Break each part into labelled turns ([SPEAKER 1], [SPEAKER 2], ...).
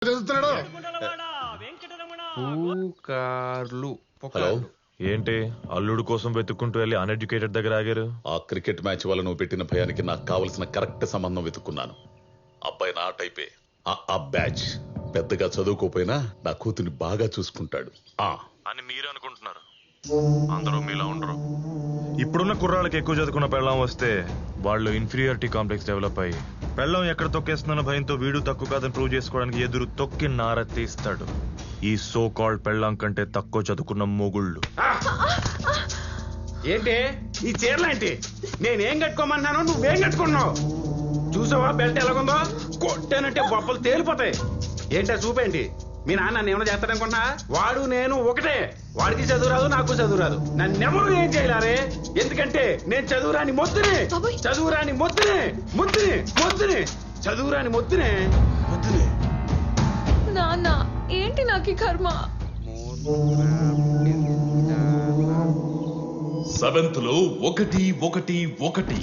[SPEAKER 1] చదువుతున్నాడు.
[SPEAKER 2] పూకార్లు
[SPEAKER 3] హలో,
[SPEAKER 2] ఏంటి అల్లుడు కోసం వెతుక్కుంటూ వెళ్ళి అన్ఎడ్యుకేటెడ్ దగ్గర ఆగారు?
[SPEAKER 3] ఆ క్రికెట్ మ్యాచ్ వల్ల నువ్వు పెట్టిన భయానికి నాకు కావలసిన కరెక్ట్ సంబంధం వెతుక్కున్నాను. అబ్బాయి నా టైపే. ఆ బ్యాచ్ పెద్దగా చదువుకోపోయినా నా కూతుర్ని బాగా చూసుకుంటాడు
[SPEAKER 2] అని మీరు అనుకుంటున్నారు. అందరూ మీలా ఉండరు. ఇప్పుడున్న కుర్రాళ్ళకి ఎక్కువ చదువుకున్న పెళ్ళం వస్తే వాళ్ళు ఇన్ఫీరియారిటీ కాంప్లెక్స్ డెవలప్ అయ్యి పెళ్ళం ఎక్కడ తొక్కేస్తున్న భయంతో వీడు తక్కువ కాదని ప్రూవ్ చేసుకోవడానికి ఎదురు తొక్కి నార తీస్తాడు. ఈ సో కాల్డ్ పెళ్ళం కంటే తక్కువ చదువుకున్న మొగుళ్ళు.
[SPEAKER 4] ఏంటి ఈ చీరలేంటి? నేనేం కట్టుకోమన్నానో నువ్వేం కట్టుకున్నావు? చూసావా బెల్ట్ ఎలాగుందో? కొట్టానంటే బొప్పలు తేలిపోతాయి. ఏంటా చూపేంటి? మీ నాన్న నన్ను ఏమైనా చేస్తాడనుకున్నా? వాడు నేను ఒకటే. వాడికి చదువు రాదు, నాకు చదువు రాదు. నన్నెవరు ఏం చేయలేరే. ఎందుకంటే నేను చదువురాని మొద్దునే. చదువురాని మొద్దునే. మొద్దునే మొద్దునే చదువురాని మొద్దునే మొద్దునే.
[SPEAKER 5] నాన్న ఏంటి నాకు కర్మ?
[SPEAKER 6] సెవెంత్ లో 1 1 1,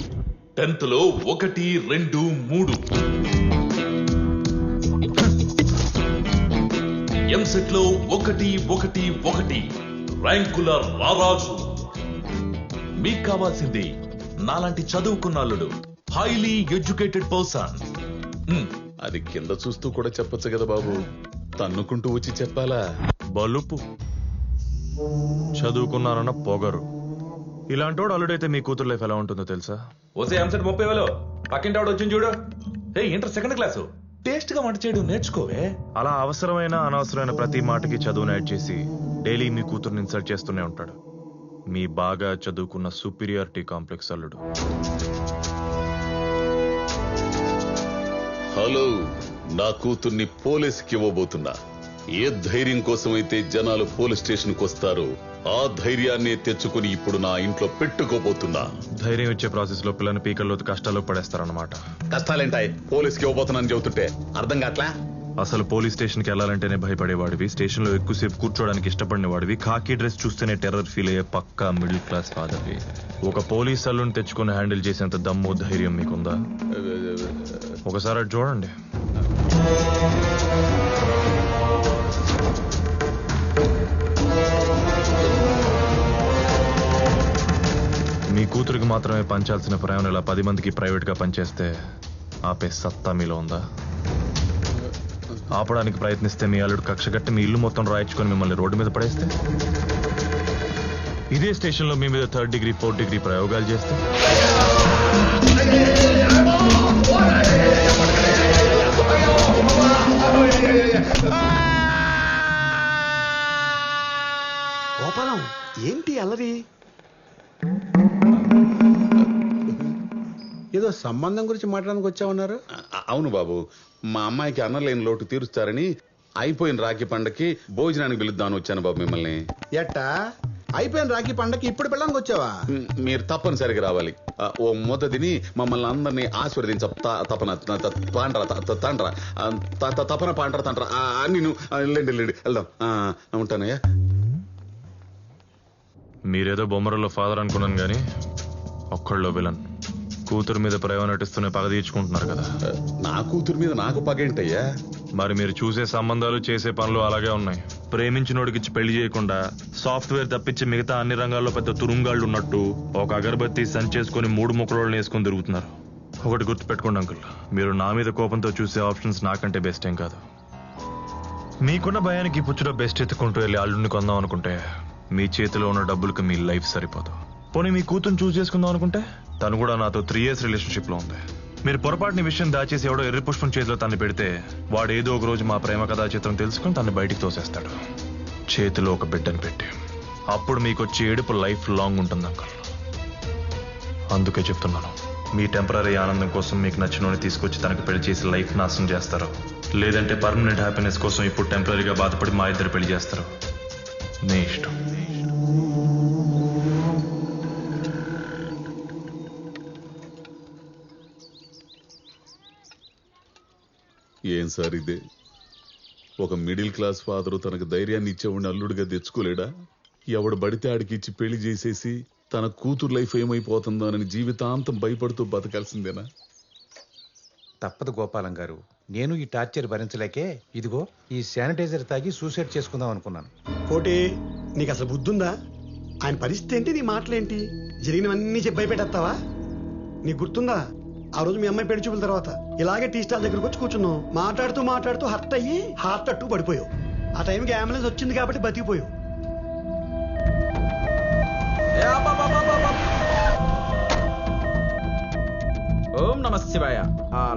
[SPEAKER 6] 10th లో 1 2 3, ఎంసెట్ లో 1 1 1, ర్యాంకుల రారాజు. మీకు కావాల్సింది నాలాంటి చదువుకున్నాళ్ళుడు, హైలీ ఎడ్యుకేటెడ్ పర్సన్.
[SPEAKER 3] అది కింద చూస్తూ కూడా చెప్పొచ్చు కదా బాబు, తన్నుకుంటూ వచ్చి చెప్పాలా?
[SPEAKER 2] బలుపు చదువుకున్నారన్న పొగరు. ఇలాంటోడు అల్లుడైతే మీ కూతురు లైఫ్ ఎలా ఉంటుందో తెలుసా?
[SPEAKER 6] ఓసే ఎంసెట్ 30,000 పక్కింటి వాడు వచ్చింది చూడు. ఇంటర్ సెకండ్ క్లాసు టేస్ట్ గా వంట చేయడం నేర్చుకోవే.
[SPEAKER 2] అలా అవసరమైన అనవసరమైన ప్రతి మాటకి చదువును యాడ్ చేసి డైలీ మీ కూతుర్ని ఇన్సల్ట్ చేస్తూనే ఉంటాడు. మీ బాగా చదువుకున్న సుపీరియారిటీ కాంప్లెక్స్ అల్లుడు.
[SPEAKER 3] హలో, నా కూతుర్ని పోలీసుకి ఇవ్వబోతున్నా. ఏ ధైర్యం కోసమైతే జనాలు పోలీస్ స్టేషన్ కు వస్తారో ఆ ధైర్యాన్ని తెచ్చుకుని ఇప్పుడు నా ఇంట్లో పెట్టుకోబోతున్నా.
[SPEAKER 2] ధైర్యం ఇచ్చే ప్రాసెస్ లో పిల్లని పీకల్లో కష్టాల్లో పడేస్తారన్నమాట.
[SPEAKER 3] కష్టాలేంటాయి? పోలీసుకి ఇవ్వబోతున్నాను చెబుతుంటే అర్థం కావట్లా?
[SPEAKER 2] అసలు పోలీస్ స్టేషన్ కి వెళ్లాలంటేనే భయపడేవాడివి, స్టేషన్ లో ఎక్కువసేపు కూర్చోడానికి ఇష్టపడిన వాడివి, ఖాకీ డ్రెస్ చూస్తేనే టెర్రర్ ఫీల్ అయ్యే పక్కా మిడిల్ క్లాస్ ఫాదర్వి. ఒక పోలీస్ అల్లుని తెచ్చుకుని హ్యాండిల్ చేసేంత దమ్ము ధైర్యం మీకుందా? ఒకసారి అటు చూడండి. మీ కూతురికి మాత్రమే పంచాల్సిన ప్రేమను ఇలా 10 మందికి ప్రైవేట్ గా పనిచేస్తే ఆపే సత్తా మీలో ఉందా? ఆపడానికి ప్రయత్నిస్తే మీ అల్లుడు కక్షగట్టి మీ ఇల్లు మొత్తం రాయించుకొని మిమ్మల్ని రోడ్డు మీద పడేస్తే, ఇదే స్టేషన్ లో మీ మీద 3rd డిగ్రీ 4th డిగ్రీ ప్రయోగాలు చేస్తే,
[SPEAKER 4] గోపాలం ఏంటి అల్లరి? ఏదో సంబంధం గురించి మాట్లాడడానికి వచ్చామన్నారు.
[SPEAKER 3] అవును బాబు, మా అమ్మాయికి అన్నలేని లోటు తీరుస్తారని అయిపోయిన రాఖీ పండగకి భోజనానికి పిలుద్దామని వచ్చాను బాబు మిమ్మల్ని.
[SPEAKER 4] ఎట్టా అయిపోయిన రాఖీ పండగకి ఇప్పుడు పిల్లడానికి వచ్చావా?
[SPEAKER 3] మీరు తప్పనిసరిగా రావాలి. ఓ మొదటిని మమ్మల్ని అందరినీ ఆశీర్వదించ తపన తపన పాండ్ర తండ్ర అన్ని లేండి వెళ్దాం. ఉంటానయ్యా.
[SPEAKER 2] మీరేదో బొమ్మరలో ఫాదర్ అనుకున్నాను గానీ ఒక్కళ్ళో విలన్. కూతురు మీద ప్రేమ నటిస్తూనే పగ తీర్చుకుంటున్నారు కదా.
[SPEAKER 3] నా కూతురు మీద నాకు పగేంటయ్యా?
[SPEAKER 2] మరి మీరు చూసే సంబంధాలు చేసే పనులు అలాగే ఉన్నాయి. ప్రేమించినోడికిచ్చి పెళ్లి చేయకుండా సాఫ్ట్వేర్ తప్పించి మిగతా అన్ని రంగాల్లో పెద్ద తురుంగాళ్ళు ఉన్నట్టు ఒక అగరబత్తి సంచేసుకుని 3 ముక్కలోళ్ళని వేసుకొని తిరుగుతున్నారు. ఒకటి గుర్తుపెట్టుకోండి అంకుల్, మీరు నా మీద కోపంతో చూసే ఆప్షన్స్ నాకంటే బెస్ట్ ఏం కాదు. మీకున్న భయానికి పుచ్చులో బెస్ట్ ఎత్తుకుంటూ వెళ్ళి అల్లుడిని కొందాం అనుకుంటే మీ చేతిలో ఉన్న డబ్బులకి మీ లైఫ్ సరిపోదు. పోనీ మీ కూతురు చూస్ చేసుకుందాం అనుకుంటే తను కూడా నాతో 3 years రిలేషన్షిప్ లో ఉంది. మీరు పొరపాటుని విషయం దాచేసి ఎవడో ఎర్రి పుష్పం చేతిలో తన్ని పెడితే వాడు ఏదో ఒక రోజు మా ప్రేమ కథా చిత్రం తెలుసుకుని తన్ని బయటికి తోసేస్తాడు, చేతిలో ఒక బిడ్డను పెట్టి. అప్పుడు మీకు వచ్చే ఏడుపు లైఫ్ లాంగ్ ఉంటుంది అంకుల్. అందుకే చెప్తున్నాను, మీ టెంపరీ ఆనందం కోసం మీకు నచ్చినోని తీసుకొచ్చి తనకు పెళ్లి చేసి లైఫ్ నాశనం చేస్తారు, లేదంటే పర్మనెంట్ హ్యాపీనెస్ కోసం ఇప్పుడు టెంపరీగా బాధపడి మా ఇద్దరు పెళ్లి చేస్తారు. మీ ఇష్టం.
[SPEAKER 3] ఏం సార్ ఇదే? ఒక మిడిల్ క్లాస్ ఫాదరు తనకు ధైర్యాన్ని ఇచ్చేవాడిని అల్లుడిగా తెచ్చుకోలేడా? ఎవడు బడితే ఆడికి ఇచ్చి పెళ్లి చేసేసి తన కూతురు లైఫ్ ఏమైపోతుందో అని జీవితాంతం భయపడుతూ బతకాల్సిందేనా?
[SPEAKER 1] తప్పదు గోపాలం గారు. నేను ఈ టార్చర్ భరించలేకే ఇదిగో ఈ శానిటైజర్ తాగి సూసైడ్ చేసుకుందాం అనుకున్నాను.
[SPEAKER 7] కోటి నీకు అసలు బుద్ధుందా? ఆయన పరిస్థితి ఏంటి, నీ మాటలేంటి, జరిగినవన్నీ చెప్పి భయపెట్టేస్తావా? నీకు గుర్తుందా ఆ రోజు మీ అమ్మాయి పెళ్లి చూపుల తర్వాత ఇలాగే టీ స్టాల్ దగ్గరకు వచ్చి కూర్చున్నావు. మాట్లాడుతూ హర్ట్ అయ్యి హార్ట్ అట్టు పడిపోయావు. ఆ టైంకి అంబులెన్స్ వచ్చింది కాబట్టి బతికిపోయావు.
[SPEAKER 4] ఓం నమ శివాయ.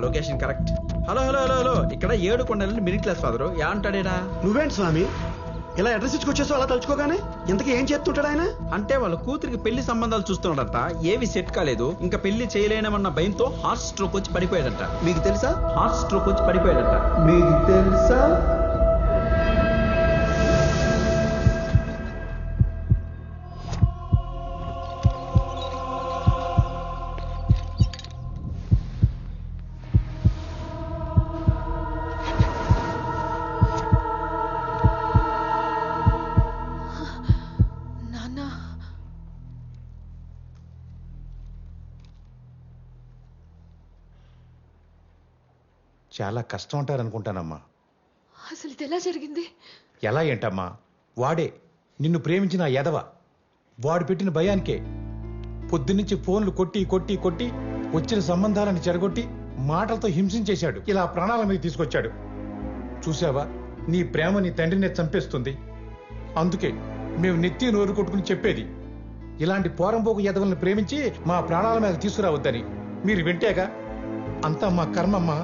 [SPEAKER 4] Location correct. Hello hello hello hello, ఇక్కడ 7 కొండల మిడిల్ క్లాస్ ఫాదరు యా అంటాడేనా?
[SPEAKER 7] నువ్వేంటి స్వామి ఇలా అడ్రస్ ఇచ్చుకొచ్చేసావు అలా తలుచుకోగానే? ఇంతకీ ఏం చేస్తుంటాడు ఆయన?
[SPEAKER 4] అంటే వాళ్ళ కూతురికి పెళ్లి సంబంధాలు చూస్తున్నాడట, ఏవి సెట్ కాలేదు, ఇంకా పెళ్లి చేయలేనమన్న భయంతో హార్ట్ స్ట్రోక్ వచ్చి పడిపోయాడట. మీకు తెలుసా? హార్ట్ స్ట్రోక్ వచ్చి పడిపోయాడట. మీకు తెలుసా?
[SPEAKER 5] నాన్న,
[SPEAKER 1] చాలా కష్టం అంటారనుకుంటానమ్మా.
[SPEAKER 5] అసలు ఇది ఎలా జరిగింది?
[SPEAKER 1] ఎలా ఏంటమ్మా, వాడే నిన్ను ప్రేమించిన ఆ ఎదవ, వాడు పెట్టిన భయానికే పొద్దున్నుంచి ఫోన్లు కొట్టి కొట్టి కొట్టి వచ్చిన సంబంధాలను చెడగొట్టి మాటలతో హింసించేశాడు. ఇలా ప్రాణాల మీద తీసుకొచ్చాడు. చూసావా, నీ ప్రేమ నీ తండ్రినే చంపేస్తుంది. అందుకే మేము నెత్తి నోరు కొట్టుకుని చెప్పేది, ఇలాంటి పోరంపోకు ఎదవల్ని ప్రేమించి మా ప్రాణాల మీద తీసుకురావద్దని. మీరు వింటేగా అంతా మా కర్మమ్మా,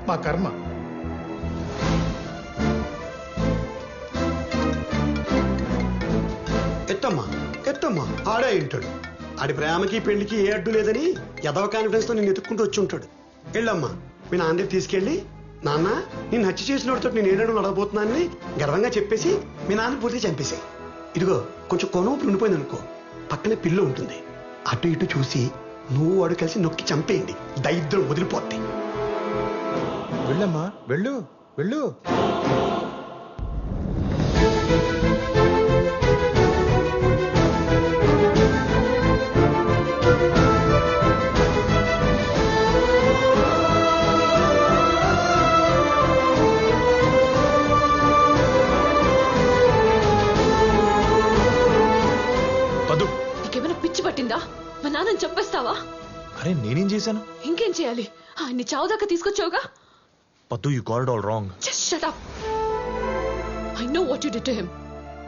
[SPEAKER 1] మా కర్మ.
[SPEAKER 7] ఎత్తమ్మా ఆడే ఉంటాడు. ఆడి ప్రేమకి పెళ్లికి ఏ అడ్డు లేదని ఎదవ కాన్ఫిడెన్స్ తో నేను ఎత్తుక్కుంటూ వచ్చి ఉంటాడు. వెళ్ళమ్మా మీ నాన్న దగ్గర తీసుకెళ్ళి, నాన్న నేను హత్య చేసిన వాడితో నేను ఏడాడు నడవబోతున్నానని గర్వంగా చెప్పేసి మీ నాన్న పూర్తిగా చంపేశాయి. ఇదిగో కొంచెం కొనూపు ఉండిపోయింది అనుకో, పక్కనే పిల్ల ఉంటుంది, అటు ఇటు చూసి నువ్వు వాడు కలిసి నొక్కి చంపేయండి, దరిద్రం వదిలిపోద్ది.
[SPEAKER 1] వెళ్ళమ్మా, వెళ్ళు వెళ్ళు.
[SPEAKER 2] పద్దు,
[SPEAKER 5] నీకేమైనా పిచ్చి పట్టిందా? మా నాన్నని చంపేస్తావా?
[SPEAKER 2] అరే నేనేం చేశాను?
[SPEAKER 5] ఇంకేం చేయాలి? ఆయన్ని చావుదాకా తీసుకొచ్చావుగా.
[SPEAKER 2] పద్దు, you got it all wrong.
[SPEAKER 5] Just shut up. I know what you did to him.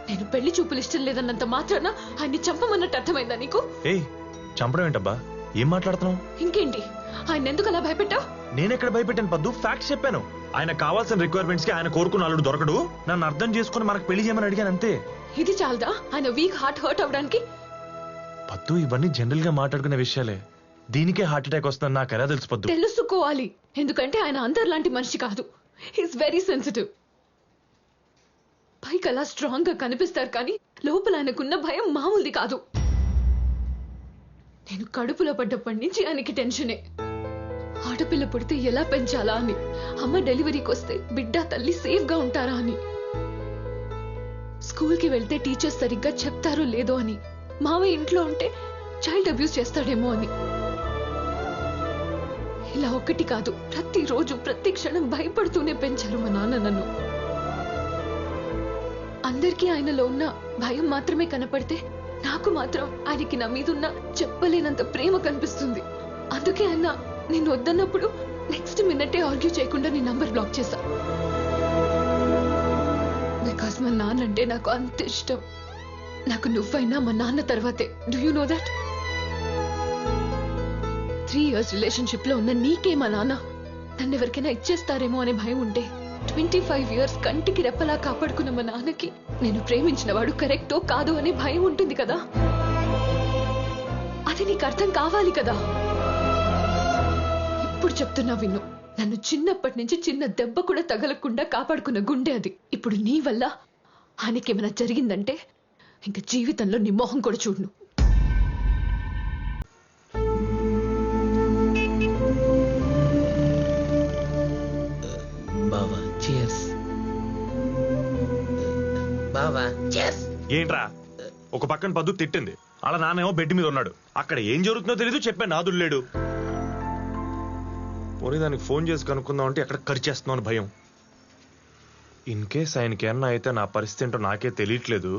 [SPEAKER 5] నేను పెళ్లి చూపులు ఇష్టం లేదన్నంత మాత్రాన ఆయన్ని చంపమన్నట్టు అర్థమైందా నీకు?
[SPEAKER 2] ఏయ్, చంపడం ఏంటబ్బా? ఏం మాట్లాడుతున్నావు?
[SPEAKER 5] ఇంకేంటి, ఆయన ఎందుకు అలా భయపెట్టావు?
[SPEAKER 2] నేనెక్కడ భయపెట్టాను పద్దు? ఫ్యాక్ట్స్ చెప్పాను. ఆయన కావాల్సిన రిక్వైర్మెంట్స్ కి ఆయన కోరుకున్న అల్లుడు దొరకడు, నన్ను అర్థం చేసుకుని మనకు పెళ్లి చేయమని అడిగాను అంతే.
[SPEAKER 5] ఇది చాలదా ఆయన వీక్ హార్ట్ హర్ట్ అవడానికి?
[SPEAKER 2] పద్దు, ఇవన్నీ జనరల్ గా మాట్లాడుకునే విషయాలే. దీనికే హార్ట్ అటాక్ వస్తుందని నాకు ఎలా తెలుసు పద్దు?
[SPEAKER 5] తెలుసుకోవాలి, ఎందుకంటే ఆయన అందరిలాంటి మనిషి కాదు. He's very sensitive. పైకి అలా స్ట్రాంగ్ గా కనిపిస్తారు కానీ లోపల ఆయనకున్న భయం మామూలుది కాదు. నేను కడుపులో పడ్డప్పటి నుంచి ఆయనకి టెన్షనే. ఆడపిల్ల పుడితే ఎలా పెంచాలా అని, అమ్మ డెలివరీకి వస్తే బిడ్డ తల్లి సేఫ్ గా ఉంటారా అని, స్కూల్ కి వెళ్తే టీచర్స్ సరిగ్గా చెప్తారో లేదో అని, మావయ్య ఇంట్లో ఉంటే చైల్డ్ అబ్యూస్ చేస్తాడేమో అని. ఇలా ఒక్కటి కాదు, ప్రతిరోజు ప్రతి క్షణం భయపడుతూనే పెంచారు మా నాన్న నన్ను. అందరికీ ఆయనలో ఉన్న భయం మాత్రమే కనపడితే నాకు మాత్రం ఆయనకి నా మీదున్న చెప్పలేనంత ప్రేమ కనిపిస్తుంది. అందుకే ఆయన నేను వద్దన్నప్పుడు నెక్స్ట్ మినిటే ఆర్గ్యూ చేయకుండా నీ నంబర్ బ్లాక్ చేశా. బికాస్ మా నాన్న అంటే నాకు అంత ఇష్టం. నాకు నువ్వైనా మా నాన్న తర్వాతే. Do you know that? 3 years relationship లో ఉన్న నీకే మా నాన్న నన్ను ఎవరికైనా ఇచ్చేస్తారేమో అనే భయం ఉంటే, 25 years కంటికి రెప్పలా కాపాడుకున్న మా నాన్నకి నేను ప్రేమించిన వాడు కరెక్టో కాదు అనే భయం ఉంటుంది కదా. అది నీకు అర్థం కావాలి కదా. ఇప్పుడు చెప్తున్నా విన్ను. నన్ను చిన్నప్పటి నుంచి చిన్న దెబ్బ కూడా తగలకుండా కాపాడుకున్న గుండె అది. ఇప్పుడు నీ వల్ల ఆయనకేమైనా జరిగిందంటే ఇంకా జీవితంలో నీ మొహం కూడా చూడను.
[SPEAKER 8] బావా చియర్స్. బావా చియర్స్.
[SPEAKER 2] ఏంట్రా, ఒక పక్కన పద్దు తిట్టింది, అలా నానేమో బెడ్ మీద ఉన్నాడు. అక్కడ ఏం జరుగుతుందో తెలీదు, చెప్పే నాదుడు లేడు. పోనీ దానికి ఫోన్ చేసి కనుక్కుందాం అంటే ఎక్కడ ఖర్చేస్తున్నాను భయం. ఇన్ కేస్ ఆయనకి ఏమన్నా అయితే నా పరిస్థితి ఏంటో నాకే తెలియట్లేదు.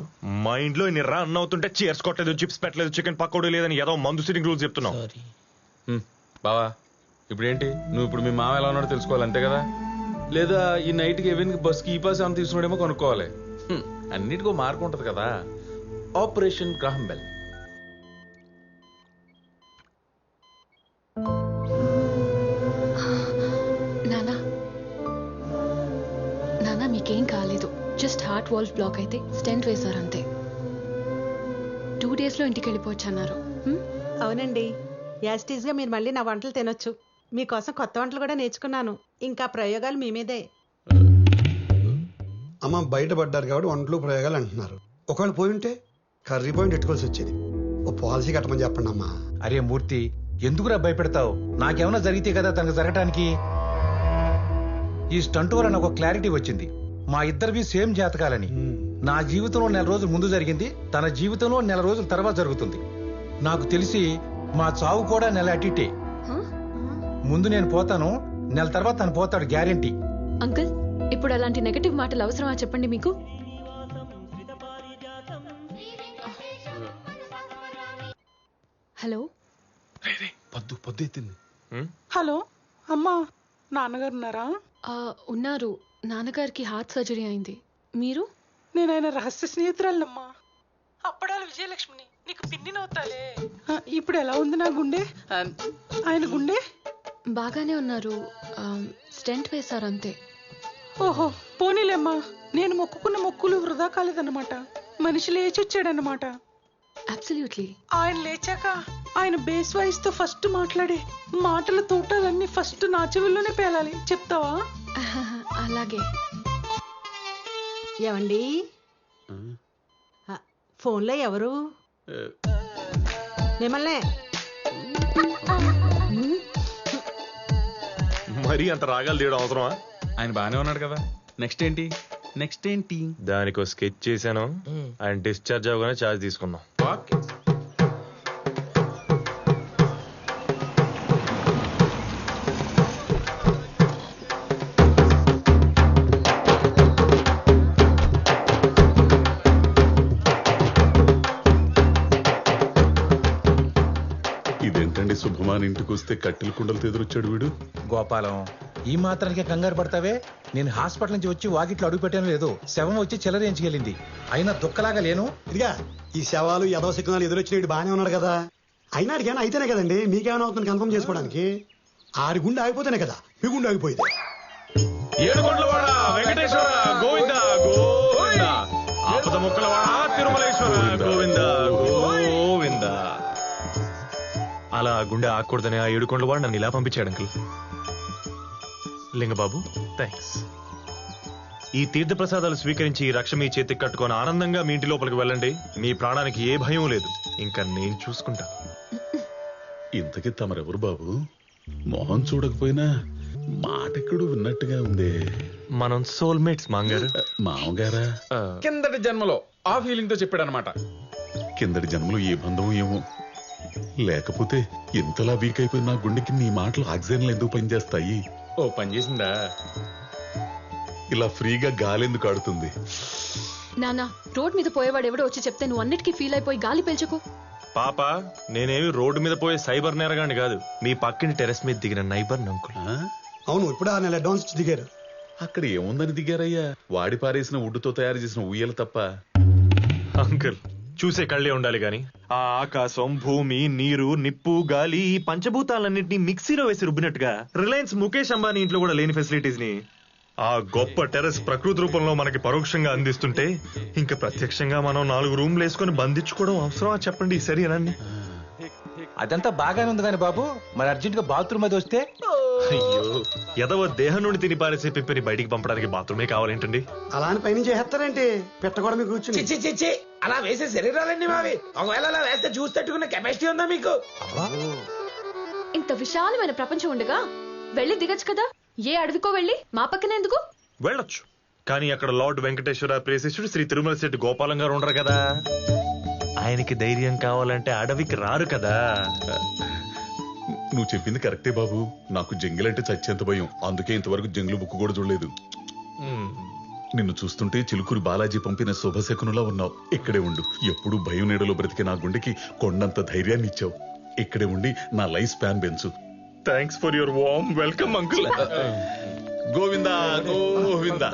[SPEAKER 2] మా ఇంట్లో ఇన్ని రా అన్న అవుతుంటే చీర్స్ కొట్టలేదు, చిప్స్ పెట్టలేదు, చికెన్ పకోడీ లేదని ఏదో మందు సిట్టింగ్ రూల్స్ చెప్తున్నావు.
[SPEAKER 8] సారీ.
[SPEAKER 9] బావా ఇప్పుడు ఏంటి, నువ్వు ఇప్పుడు మీ మామ ఎలా ఉన్నాడో తెలుసుకోవాలి అంతే కదా? లేదా ఈ నైట్కి ఎవెన్కి బస్కి ఈ పాస్ ఏమైనా తీసుకున్నాడేమో కొనుక్కోవాలి. అన్నిటికో మార్కు ఉంటుంది కదా. Operation Graham bell.
[SPEAKER 5] నానా నానా మీకేం కాలేదు, జస్ట్ హార్ట్ వాల్వ్ బ్లాక్ అయితే స్టెంట్ వేశారు అంతే. 2 days లో ఇంటికి వెళ్ళిపోవచ్చు అన్నారు.
[SPEAKER 10] అవునండి, యాస్టీజ్గా మీరు మళ్ళీ నా వంటలు తినొచ్చు. మీకోసం కొత్త వంటలు కూడా నేర్చుకున్నాను. ఇంకా ప్రయోగాలు మీ మీదే.
[SPEAKER 7] అమ్మ బయటపడ్డారు కాబట్టి వంటలు ప్రయోగాలు అంటున్నారు. ఒకవేళ పోయి ఉంటే కర్రీ పాయింట్ ఎట్టుకోవాల్సి వచ్చేది. ఓ పాలసీ కట్టమని చెప్పండి అమ్మా.
[SPEAKER 1] అరే మూర్తి, ఎందుకురా భయపెడతావు? నాకేమైనా జరిగితే కదా తనకు జరగటానికి. ఈ స్టంట్ వల్ల నాకు ఒక క్లారిటీ వచ్చింది. మా ఇద్దరివి సేమ్ జాతకాలని. నా జీవితంలో 1 నెల రోజులు ముందు జరిగింది, తన జీవితంలో 1 నెల రోజుల తర్వాత జరుగుతుంది. నాకు తెలిసి మా చావు కూడా 1 నెల అటిటే. ముందు నేను పోతాను, 1 నెల తర్వాత తను పోతాడు, గ్యారెంటీ.
[SPEAKER 5] అంకుల్, ఇప్పుడు అలాంటి నెగటివ్ మాటలు అవసరమా చెప్పండి మీకు? హలో
[SPEAKER 9] పొద్దు ఎత్తింది.
[SPEAKER 10] హలో అమ్మా, నాన్నగారు ఉన్నారా?
[SPEAKER 5] ఉన్నారు. నాన్నగారికి హార్ట్ సర్జరీ అయింది. మీరు?
[SPEAKER 10] నేను ఆయన రహస్య స్నేహితురాలమ్మా, అప్పడాల విజయలక్ష్మిని. నీకు పిన్నినవుతాలే. ఇప్పుడు ఎలా ఉంది నా గుండె? ఆయన గుండె
[SPEAKER 5] బాగానే ఉన్నారు, స్టెంట్ వేశారు అంతే.
[SPEAKER 10] ఓహో, పోనీలేమ్మా. నేను మొక్కుకున్న మొక్కులు వృధా కాలేదన్నమాట. మనిషి లేచి వచ్చాడన్నమాట.
[SPEAKER 5] అబ్సల్యూట్లీ.
[SPEAKER 10] ఆయన లేచాక ఆయన బేస్ వాయిస్ తో ఫస్ట్ మాట్లాడే మాటల తోటలన్నీ ఫస్ట్ నా చెవుల్లోనే పేలాలి. చెప్తావా?
[SPEAKER 5] అలాగే.
[SPEAKER 10] ఏమండి, ఫోన్లో ఎవరు? మిమ్మల్నే.
[SPEAKER 2] మరీ అంత రాగాలు తీయడం అవసరమా?
[SPEAKER 9] ఆయన బాగానే ఉన్నాడు కదా. నెక్స్ట్ ఏంటి?
[SPEAKER 2] దానికో స్కెచ్ చేశాను. ఆయన డిశ్చార్జ్ అవగానే ఛార్జ్ తీసుకుందాం.
[SPEAKER 9] ఓకే.
[SPEAKER 3] ఇదేంటండి, శుభమాన్ ఇంటికి వస్తే కట్టెల కుండలతో ఎదురొచ్చాడు వీడు.
[SPEAKER 1] గోపాలం, ఈ మాత్రానికే కంగారు పడతావే? నేను హాస్పిటల్ నుంచి వచ్చి వాకిట్లో అడుగు పెట్టాను లేదు, శవం వచ్చి చెలరేంచుకెళ్ళింది. అయినా దుక్కలాగా లేను.
[SPEAKER 7] ఇదిగా ఈ శవాలు యదవ శకునాలు ఎదురొచ్చినట్టు బాగానే ఉన్నాడు కదా. అయినా అడిగాను అయితేనే కదండి మీకేమైనా అవుతుంది కన్ఫర్మ్ చేసుకోవడానికి. ఆడి గుండె ఆగిపోతేనే కదా మీ గుండె ఆగిపోయింది.
[SPEAKER 2] ఏడుకొండలవాడ వెంకటేశ్వర గోవింద గోవింద, ఆపద ముక్కలవాడ తిరుమలేశ్వర గోవింద గోవింద. అలా గుండె ఆకూడదని ఆ ఏడుకొండలవాడు నన్ను ఇలా పంపించాడు అంకుల్. లింగబాబు, థ్యాంక్స్. ఈ తీర్థ ప్రసాదాలు స్వీకరించి ఈ రక్ష మీ చేతికి కట్టుకొని ఆనందంగా మీ ఇంటి లోపలికి వెళ్ళండి. మీ ప్రాణానికి ఏ భయం లేదు. ఇంకా నేను చూసుకుంటా.
[SPEAKER 3] ఇంతకీ తమరెవరు బాబు? మొహం చూడకపోయినా మాటెక్కడు విన్నట్టుగా ఉంది.
[SPEAKER 2] మనం సోల్మేట్స్ మాంగారు.
[SPEAKER 3] మామగారా?
[SPEAKER 9] కిందటి జన్మలో ఆ ఫీలింగ్ తో చెప్పాడు అనమాట.
[SPEAKER 3] కిందటి జన్మలో ఏ బంధం ఏమో, లేకపోతే ఇంతలా వీక్ అయిపోయిన నా గుండెకి నీ మాటలు ఆక్సిజన్లు ఎందుకు పనిచేస్తాయి?
[SPEAKER 9] ఓ పని చేసిందా?
[SPEAKER 3] ఇలా ఫ్రీగా గాలెందుకు ఆడుతుంది?
[SPEAKER 5] నానా, రోడ్ మీద పోయేవాడు ఎవడో వచ్చి చెప్తే నువ్వు అన్నిటికీ ఫీల్ అయిపోయి గాలి పీల్చకు.
[SPEAKER 2] పాప, నేనేమి రోడ్డు మీద పోయే సైబర్ నేరగాని కాదు. మీ పక్కని టెరెస్ మీద దిగిన నైబర్ అంకుల్.
[SPEAKER 7] అవును, ఇప్పుడు 6 నెలల అడ్వాన్స్ ఇచ్చి దిగారు.
[SPEAKER 3] అక్కడ ఏముందని దిగారయ్యా? వాడి పారేసిన వుడ్డుతో తయారు చేసిన ఉయ్యలు తప్ప.
[SPEAKER 2] అంకుల్, చూసే కళ్ళే ఉండాలి గాని ఆ ఆకాశం, భూమి, నీరు, నిప్పు, గాలి, ఈ పంచభూతాలన్నింటినీ మిక్సీలో వేసి రుబ్బినట్టుగా రిలయన్స్ ముఖేష్ అంబానీ ఇంట్లో కూడా లేని ఫెసిలిటీస్ ని ఆ గొప్ప టెర్రస్ ప్రకృతి రూపంలో మనకి పరోక్షంగా అందిస్తుంటే ఇంకా ప్రత్యక్షంగా మనం 4 రూమ్లు వేసుకుని బంధించుకోవడం అవసరమా చెప్పండి ఈ శరీరాన్ని?
[SPEAKER 1] అదంతా బాగానే ఉంది కానీ బాబు, మరి అర్జెంట్ గా బాత్రూమ్ అది వస్తే?
[SPEAKER 2] అయ్యో, ఎదవ దేహం నుండి తిని పారేసే పిప్పిని బయటికి పంపడానికి బాత్రూమే కావాలేంటండి?
[SPEAKER 7] అలా అని పైనుంచి చేస్తారేంటి? పెట్టకూడదు మీకు కూర్చుని.
[SPEAKER 8] చిచ్చి అలా వేసే శరీరాలండి మావి. ఒకవేళ అలా వేస్తే చూసి తట్టుకునే కెపాసిటీ ఉందా మీకు?
[SPEAKER 5] ఇంత విశాలమైన ప్రపంచం ఉండగా వెళ్ళి దిగచ్చు కదా. ఏ అడవికో వెళ్ళి మా పక్కన ఎందుకు?
[SPEAKER 2] వెళ్ళొచ్చు, కానీ అక్కడ లార్డ్ వెంకటేశ్వర ప్రేసిష్ఠుడు శ్రీ తిరుమల శెట్టి గోపాలం గారు ఉండరు కదా. ఆయనకి ధైర్యం కావాలంటే అడవికి రారు కదా.
[SPEAKER 3] నువ్వు చెప్పింది కరెక్టే బాబు. నాకు జంగిల్ అంటే చచ్చేంత భయం. అందుకే ఇంతవరకు జంగిల్ బుక్ కూడా చూడలేదు. నిన్ను చూస్తుంటే చిలుకూరి బాలాజీ పంపిన శుభశకునులా ఉన్నావు. ఇక్కడే ఉండు. ఎప్పుడు భయం నీడలో బ్రతికే నా గుండెకి కొండంత ధైర్యాన్ని ఇచ్చావు. ఇక్కడే ఉండి నా లైఫ్ స్పాన్ పెంచు.
[SPEAKER 2] Thanks for your warm welcome uncle.
[SPEAKER 3] Govinda Govinda.